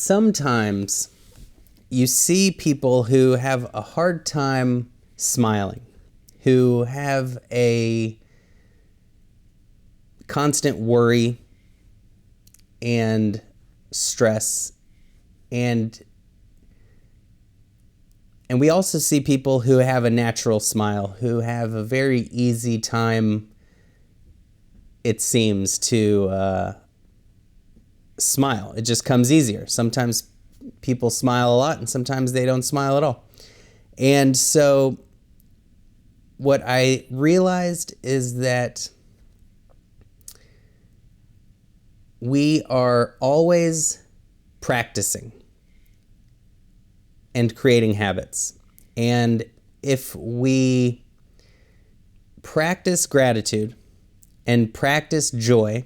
sometimes you see people who have a hard time smiling, who have a constant worry and stress, and we also see people who have a natural smile, who have a very easy time, it seems, to smile. It just comes easier. Sometimes people smile a lot and sometimes they don't smile at all. And so what I realized is that we are always practicing and creating habits. And if we practice gratitude and practice joy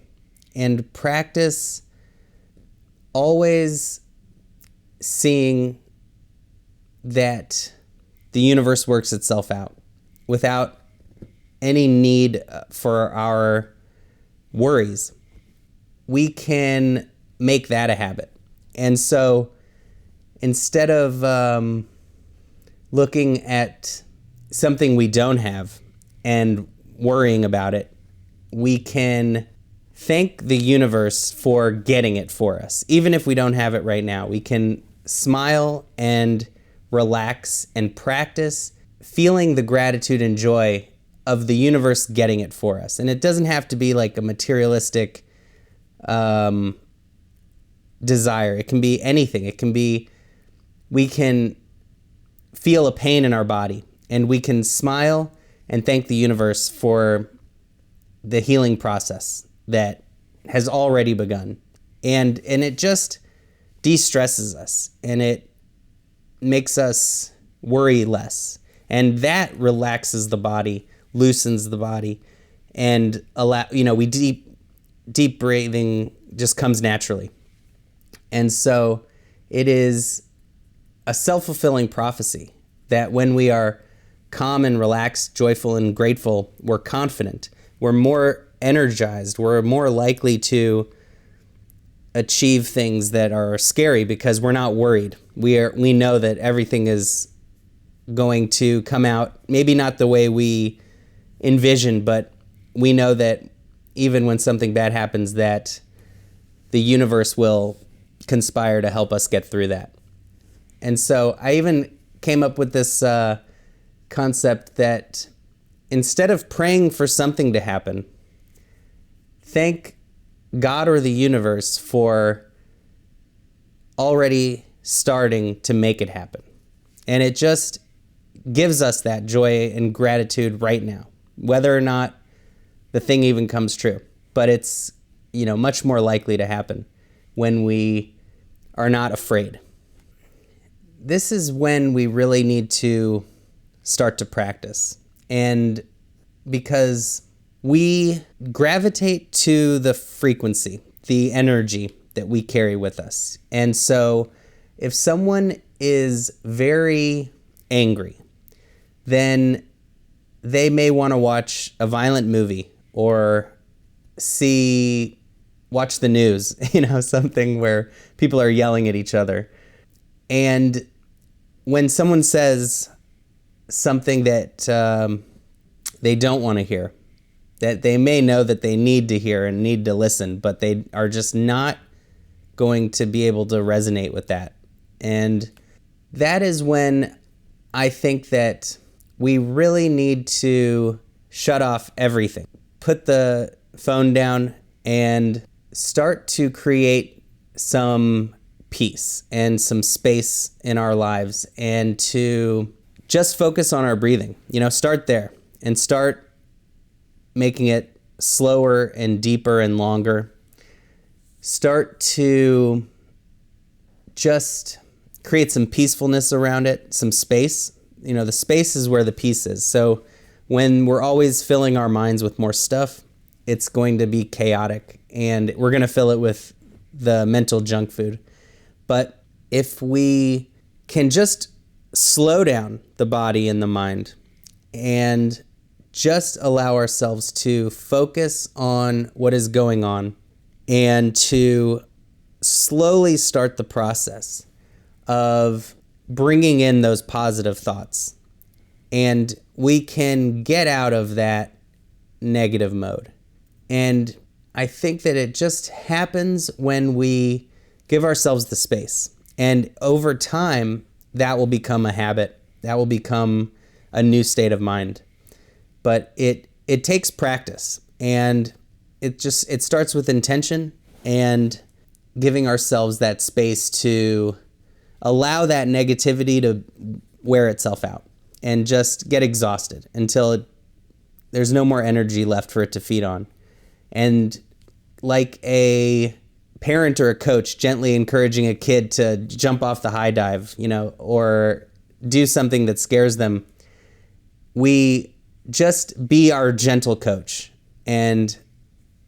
and practice always seeing that the universe works itself out without any need for our worries, we can make that a habit. And so instead of looking at something we don't have and worrying about it, we can thank the universe for getting it for us. Even if we don't have it right now, we can smile and relax and practice feeling the gratitude and joy of the universe getting it for us. And it doesn't have to be like a materialistic desire. It can be anything. It can be, we can feel a pain in our body and we can smile and thank the universe for the healing process that has already begun. And it just de-stresses us and it makes us worry less. And that relaxes the body, loosens the body, and we deep breathing just comes naturally. And so it is a self-fulfilling prophecy that when we are calm and relaxed, joyful and grateful, we're confident, we're more energized, we're more likely to achieve things that are scary because we're not worried. We know that everything is going to come out, maybe not the way we envisioned, but we know that even when something bad happens, that the universe will conspire to help us get through that. And so I even came up with this concept that instead of praying for something to happen, thank God or the universe for already starting to make it happen. And it just gives us that joy and gratitude right now, whether or not the thing even comes true. But it's, much more likely to happen when we are not afraid. This is when we really need to start to practice. And because we gravitate to the frequency, the energy that we carry with us. And so if someone is very angry, then they may want to watch a violent movie or watch the news, something where people are yelling at each other. And when someone says something that they don't want to hear, that they may know that they need to hear and need to listen, but they are just not going to be able to resonate with that. And that is when I think that we really need to shut off everything, put the phone down, and start to create some peace and some space in our lives, and to just focus on our breathing. Start there and start making it slower and deeper and longer. Start to just create some peacefulness around it, some space. The space is where the peace is. So when we're always filling our minds with more stuff, it's going to be chaotic and we're going to fill it with the mental junk food. But if we can just slow down the body and the mind and just allow ourselves to focus on what is going on and to slowly start the process of bringing in those positive thoughts. And we can get out of that negative mode. And I think that it just happens when we give ourselves the space. And over time, that will become a habit. That will become a new state of mind. But it takes practice. And it starts with intention and giving ourselves that space to allow that negativity to wear itself out and just get exhausted until there's no more energy left for it to feed on. And like a parent or a coach gently encouraging a kid to jump off the high dive, or do something that scares them, we just be our gentle coach and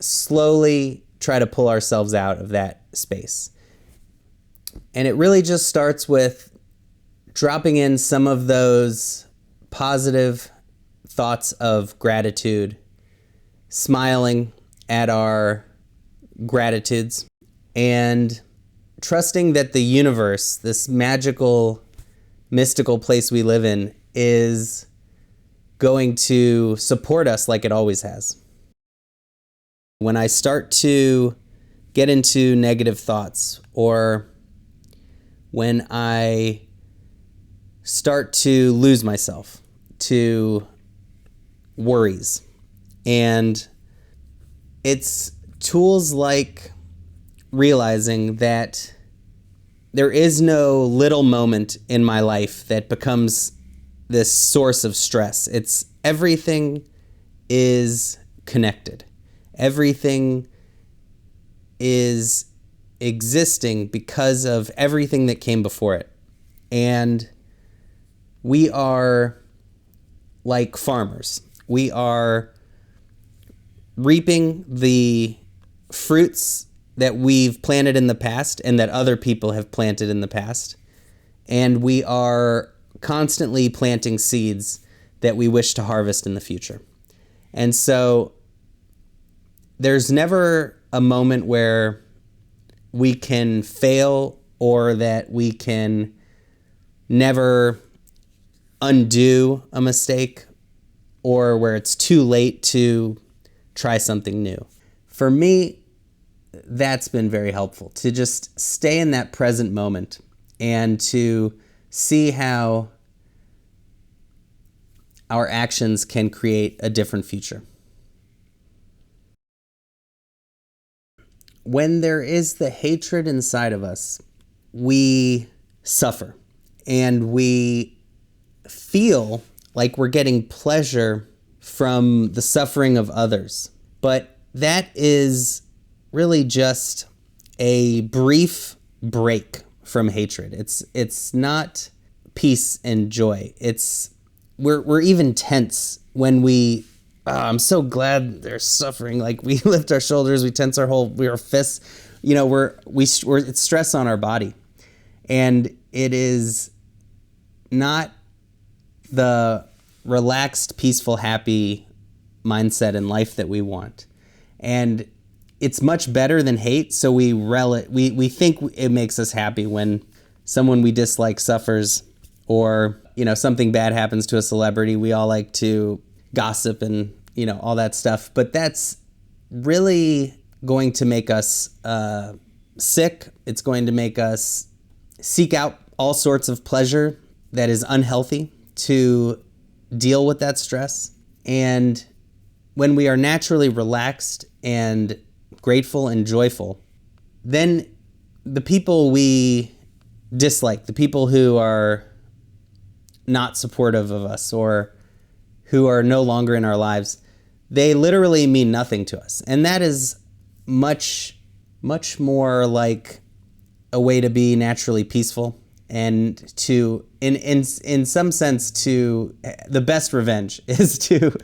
slowly try to pull ourselves out of that space. And it really just starts with dropping in some of those positive thoughts of gratitude, smiling at our gratitudes, and trusting that the universe, this magical, mystical place we live in, is going to support us like it always has. When I start to get into negative thoughts, or when I start to lose myself to worries, and it's tools like realizing that there is no little moment in my life that becomes this source of stress. It's everything is connected. Everything is existing because of everything that came before it. And we are like farmers. We are reaping the fruits that we've planted in the past and that other people have planted in the past. And we are constantly planting seeds that we wish to harvest in the future. And so there's never a moment where we can fail, or that we can never undo a mistake, or where it's too late to try something new. For me, that's been very helpful, to just stay in that present moment and to see how our actions can create a different future. When there is the hatred inside of us, we suffer and we feel like we're getting pleasure from the suffering of others. But that is really just a brief break from hatred. It's not peace and joy. We're even tense when we I'm so glad they're suffering. Like, we lift our shoulders, we tense our fists. It's stress on our body. And it is not the relaxed, peaceful, happy mindset in life that we want. And it's much better than hate. So we think it makes us happy when someone we dislike suffers, or, something bad happens to a celebrity. We all like to gossip and, all that stuff. But that's really going to make us sick. It's going to make us seek out all sorts of pleasure that is unhealthy to deal with that stress. And when we are naturally relaxed and grateful and joyful, then the people we dislike, the people who are not supportive of us or who are no longer in our lives, they literally mean nothing to us. And that is much, much more like a way to be naturally peaceful, and to, in some sense, to the best revenge is to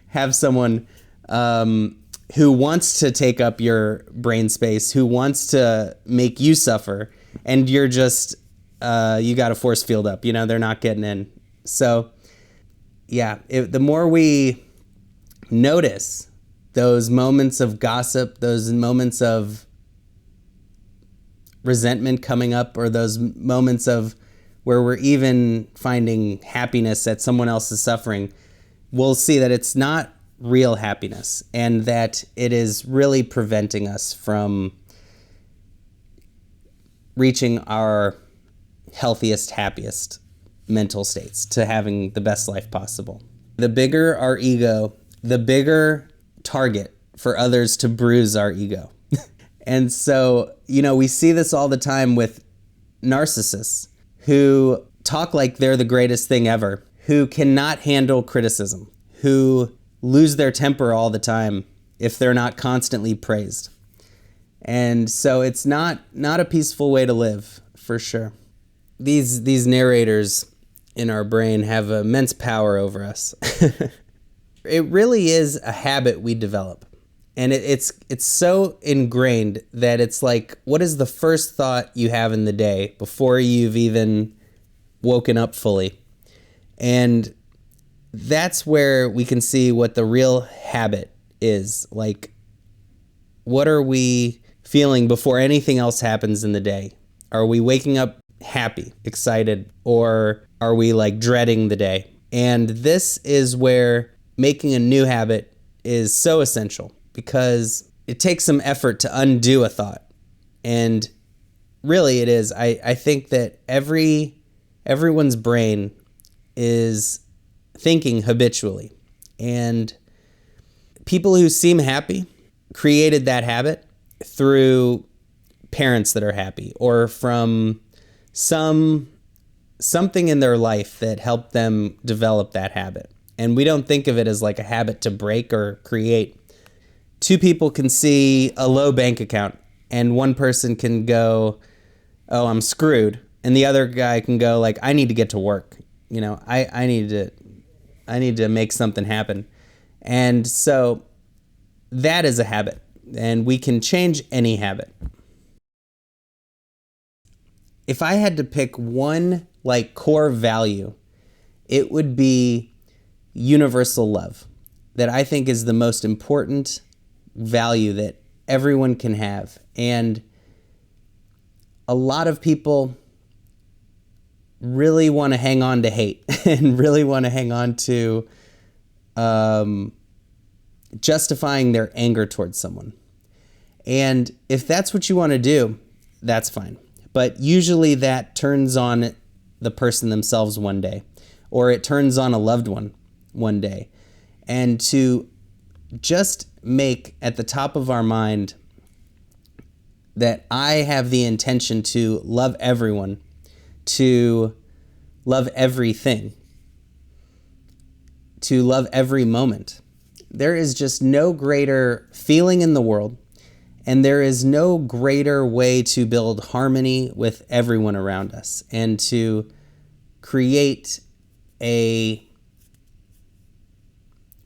have someone who wants to take up your brain space, who wants to make you suffer, and you're just, you got a force field up, they're not getting in. So yeah, the more we notice those moments of gossip, those moments of resentment coming up, or those moments of where we're even finding happiness at someone else's suffering, we'll see that it's not real happiness, and that it is really preventing us from reaching our healthiest, happiest mental states, to having the best life possible. The bigger our ego, the bigger target for others to bruise our ego. And so, we see this all the time with narcissists who talk like they're the greatest thing ever, who cannot handle criticism, who lose their temper all the time if they're not constantly praised. And so it's not a peaceful way to live, for sure. These narrators in our brain have immense power over us. It really is a habit we develop. And it's so ingrained that it's like, what is the first thought you have in the day before you've even woken up fully? And that's where we can see what the real habit is. Like, what are we feeling before anything else happens in the day? Are we waking up happy, excited, or are we like dreading the day? And this is where making a new habit is so essential, because it takes some effort to undo a thought. And really it is. I think that everyone's brain is thinking habitually. And people who seem happy created that habit through parents that are happy, or from something in their life that helped them develop that habit. And we don't think of it as like a habit to break or create. Two people can see a low bank account, and one person can go, oh, I'm screwed. And the other guy can go like, I need to get to work. I need to make something happen. And so that is a habit, and we can change any habit. If I had to pick one like core value, it would be universal love, that I think is the most important value that everyone can have. And a lot of people really want to hang on to hate and really want to hang on to justifying their anger towards someone. And if that's what you want to do, that's fine. But usually that turns on the person themselves one day, or it turns on a loved one day. And to just make at the top of our mind that I have the intention to love everyone, to love everything, to love every moment. There is just no greater feeling in the world, and there is no greater way to build harmony with everyone around us and to create a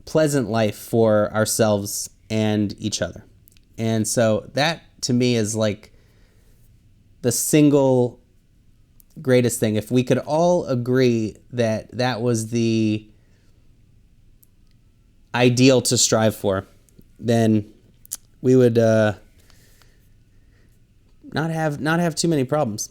pleasant life for ourselves and each other. And so that to me is like the single greatest thing. If we could all agree that that was the ideal to strive for, then we would not have too many problems.